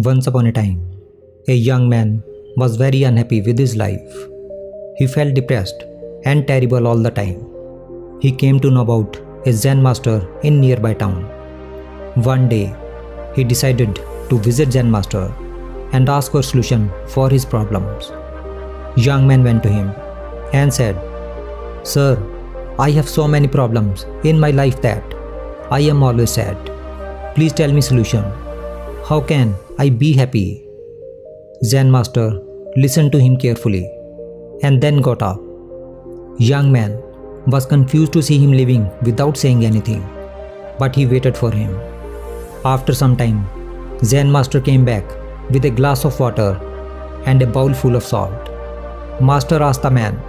Once upon a time, a young man was very unhappy with his life. He felt depressed and terrible all the time. He came to know about a Zen master in nearby town. One day, he decided to visit Zen master and ask for solution for his problems. Young man went to him and said, "Sir, I have so many problems in my life that I am always sad. Please tell me solution. How can I be happy?" Zen master listened to him carefully and then got up. Young man was confused to see him leaving without saying anything, but he waited for him. After some time, Zen master came back with a glass of water and a bowl full of salt. Master asked the man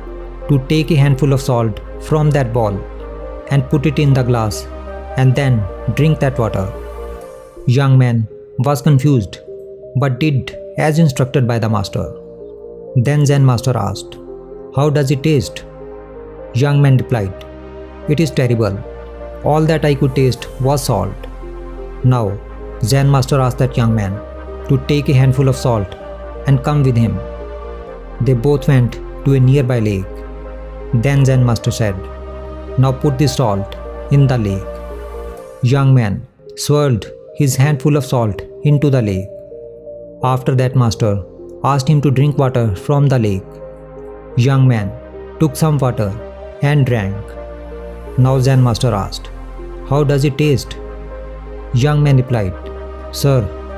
to take a handful of salt from that bowl and put it in the glass and then drink that water. Young man was confused but did as instructed by the master. Then Zen master asked, "How does it taste?" Young man replied, "It is terrible. All that I could taste was salt." Now Zen master asked that young man to take a handful of salt and come with him. They both went to a nearby lake. Then Zen master said, "Now put this salt in the lake." Young man swirled his handful of salt into the lake. After that, master asked him to drink water from the lake. Young man took some water and drank. Now Zen master asked, "How does it taste?" Young man replied, "Sir,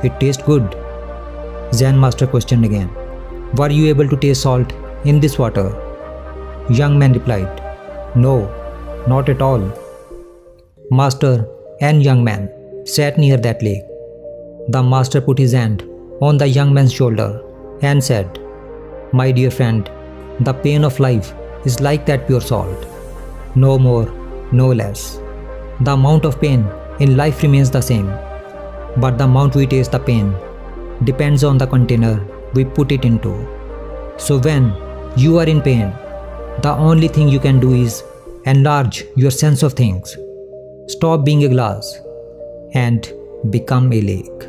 it tastes good." Zen master questioned again, "Were you able to taste salt in this water?" Young man replied, "No, not at all." Master and young man sat near that lake. The master put his hand on the young man's shoulder and said, "My dear friend, the pain of life is like that pure salt. No more, no less. The amount of pain in life remains the same, but the amount we taste the pain depends on the container we put it into. So when you are in pain, the only thing you can do is enlarge your sense of things. Stop being a glass and become a lake."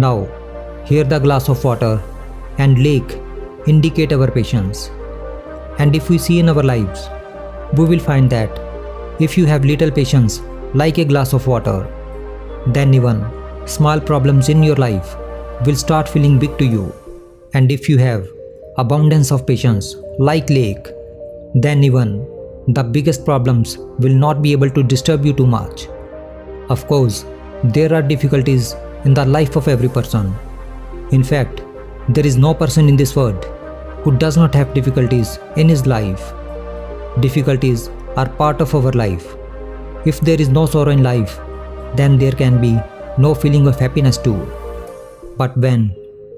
Now, here the glass of water and lake indicate our patience. And if we see in our lives, we will find that if you have little patience like a glass of water, then even small problems in your life will start feeling big to you. And if you have abundance of patience like lake, then even the biggest problems will not be able to disturb you too much. Of course, there are difficulties in the life of every person. In fact, there is no person in this world who does not have difficulties in his life. Difficulties are part of our life. If there is no sorrow in life, then there can be no feeling of happiness too. But when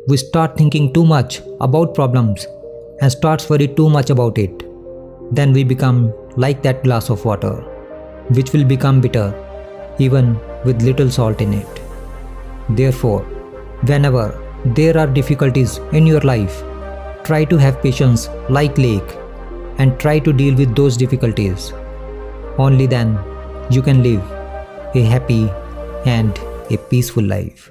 we start thinking too much about problems and start worrying too much about it, then we become like that glass of water, which will become bitter even with little salt in it. Therefore, whenever there are difficulties in your life, try to have patience like lake and try to deal with those difficulties. Only then you can live a happy and a peaceful life.